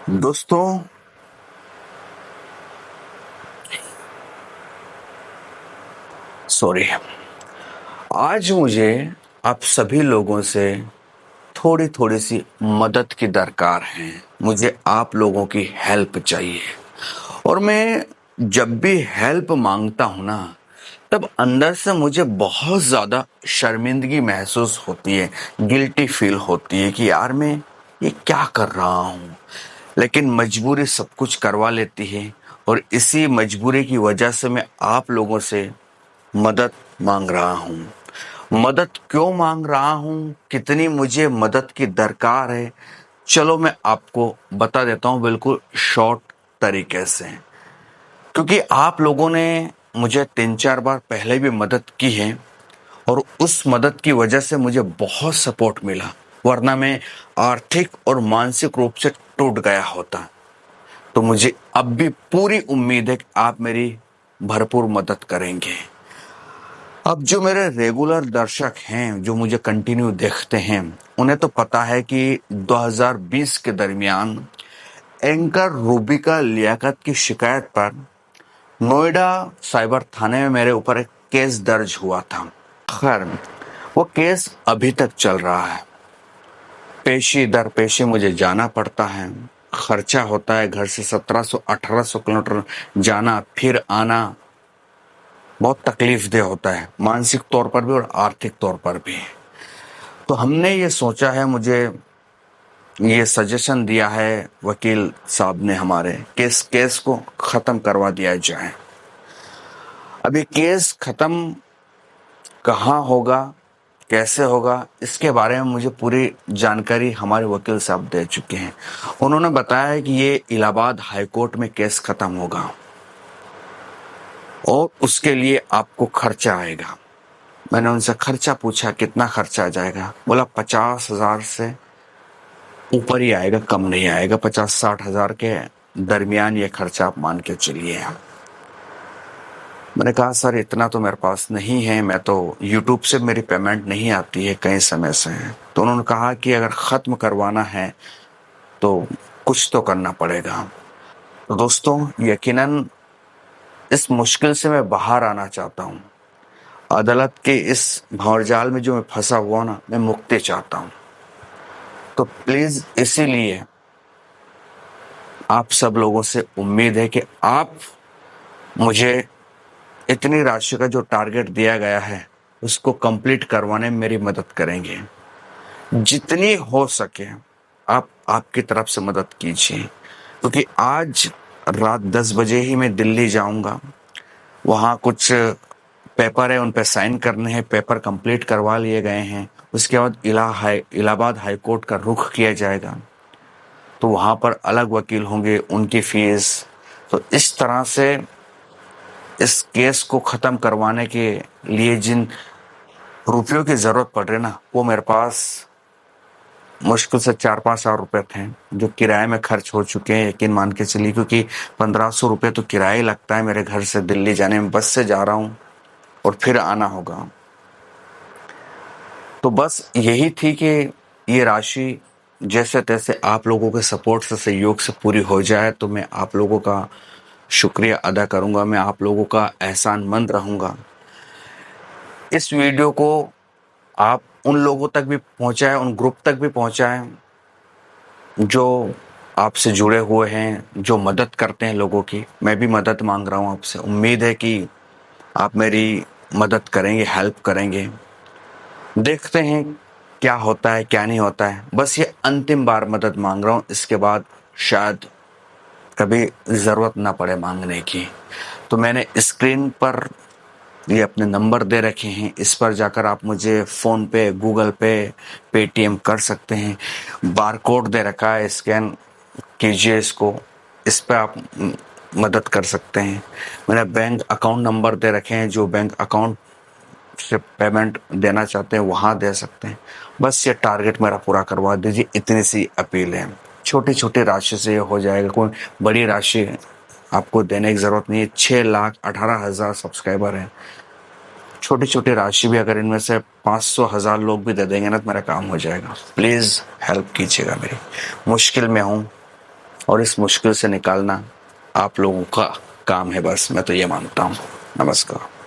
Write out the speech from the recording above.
दोस्तों, सॉरी। आज मुझे आप सभी लोगों से थोड़ी थोड़ी सी मदद की दरकार है। मुझे आप लोगों की हेल्प चाहिए। और मैं जब भी हेल्प मांगता हूं ना, तब अंदर से मुझे बहुत ज्यादा शर्मिंदगी महसूस होती है, गिल्टी फील होती है कि यार मैं ये क्या कर रहा हूँ। लेकिन मजबूरी सब कुछ करवा लेती है, और इसी मजबूरी की वजह से मैं आप लोगों से मदद मांग रहा हूँ। मदद क्यों मांग रहा हूँ, कितनी मुझे मदद की दरकार है, चलो मैं आपको बता देता हूँ बिल्कुल शॉर्ट तरीके से। क्योंकि आप लोगों ने मुझे 3-4 बार पहले भी मदद की है, और उस मदद की वजह से मुझे बहुत सपोर्ट मिला, वरना मैं आर्थिक और मानसिक रूप से टूट गया होता। तो मुझे अब भी पूरी उम्मीद है कि आप मेरी भरपूर मदद करेंगे। अब जो मेरे रेगुलर दर्शक हैं, जो मुझे कंटिन्यू देखते हैं, उन्हें तो पता है कि 2020 के दरमियान एंकर रूबिका लियाकत की शिकायत पर नोएडा साइबर थाने में मेरे ऊपर एक केस दर्ज हुआ था। खैर, वो केस अभी तक चल रहा है। पेशी दर पेशी मुझे जाना पड़ता है, खर्चा होता है, घर से 1700-1800 किलोमीटर जाना फिर आना बहुत तकलीफ दे होता है, मानसिक तौर पर भी और आर्थिक तौर पर भी। तो हमने ये सोचा है, मुझे ये सजेशन दिया है वकील साहब ने हमारे, केस को खत्म करवा दिया जाए। अब ये केस खत्म कहाँ होगा, कैसे होगा, इसके बारे में मुझे पूरी जानकारी हमारे वकील साहब दे चुके हैं। उन्होंने बताया है कि ये इलाहाबाद हाई कोर्ट में केस खत्म होगा, और उसके लिए आपको खर्चा आएगा। मैंने उनसे खर्चा पूछा, कितना खर्चा आ जाएगा? बोला 50,000 से ऊपर ही आएगा, कम नहीं आएगा। 50-60 हजार के दरमियान ये खर्चा आप मान के चलिए। मैंने कहा सर इतना तो मेरे पास नहीं है, मैं तो यूट्यूब से मेरी पेमेंट नहीं आती है कई समय से। तो उन्होंने कहा कि अगर ख़त्म करवाना है तो कुछ तो करना पड़ेगा। तो दोस्तों, यकीनन इस मुश्किल से मैं बाहर आना चाहता हूँ। अदालत के इस भंवरजाल में जो मैं फंसा हुआ ना, मैं मुक्ति चाहता हूँ। तो प्लीज़, इसीलिए आप सब लोगों से उम्मीद है कि आप मुझे इतनी राशि का जो टारगेट दिया गया है उसको कंप्लीट करवाने में मेरी मदद करेंगे। जितनी हो सके आप आपकी तरफ से मदद कीजिए, क्योंकि आज रात 10 बजे ही मैं दिल्ली जाऊंगा। वहाँ कुछ पेपर है, उन पे साइन करने हैं। पेपर कंप्लीट करवा लिए गए हैं। उसके बाद इलाहाबाद हाई कोर्ट का रुख किया जाएगा। तो वहाँ पर अलग वकील होंगे, उनकी फीस। तो इस तरह से इस केस को ख़त्म करवाने के लिए जिन रुपयों की ज़रूरत पड़ रही है ना, वो मेरे पास मुश्किल से 4-5 हज़ार रुपये थे, जो किराए में खर्च हो चुके हैं। यकीन मान के चलिए, क्योंकि 1500 रुपये तो किराया लगता है मेरे घर से दिल्ली जाने में। बस से जा रहा हूँ और फिर आना होगा। तो बस यही थी कि ये राशि जैसे तैसे आप लोगों के सपोर्ट से, सहयोग से पूरी हो जाए, तो मैं आप लोगों का शुक्रिया अदा करूंगा, मैं आप लोगों का एहसानमंद रहूंगा। इस वीडियो को आप उन लोगों तक भी पहुंचाएं, उन ग्रुप तक भी पहुंचाएं जो आपसे जुड़े हुए हैं, जो मदद करते हैं लोगों की। मैं भी मदद मांग रहा हूं आपसे। उम्मीद है कि आप मेरी मदद करेंगे, हेल्प करेंगे। देखते हैं क्या होता है, क्या नहीं होता है। बस ये अंतिम बार मदद मांग रहा हूँ, इसके बाद शायद कभी ज़रूरत ना पड़े मांगने की। तो मैंने स्क्रीन पर ये अपने नंबर दे रखे हैं, इस पर जाकर आप मुझे फ़ोन पे, गूगल पे, पेटीएम कर सकते हैं। बारकोड दे रखा है, स्कैन कीजिए इसको, इस पे आप मदद कर सकते हैं। मैंने बैंक अकाउंट नंबर दे रखे हैं, जो बैंक अकाउंट से पेमेंट देना चाहते हैं वहाँ दे सकते हैं। बस ये टारगेट मेरा पूरा करवा दीजिए, इतनी सी अपील है। छोटी छोटी राशि से ये हो जाएगा, कोई बड़ी राशि आपको देने की ज़रूरत नहीं है। 6,18,000 सब्सक्राइबर हैं। छोटी छोटी राशि भी अगर इनमें से 500,000 लोग भी दे देंगे ना, तो मेरा काम हो जाएगा। प्लीज़ हेल्प कीजिएगा, मेरी मुश्किल में हूँ। और इस मुश्किल से निकालना आप लोगों का काम है, बस मैं तो ये मानता हूँ। नमस्कार।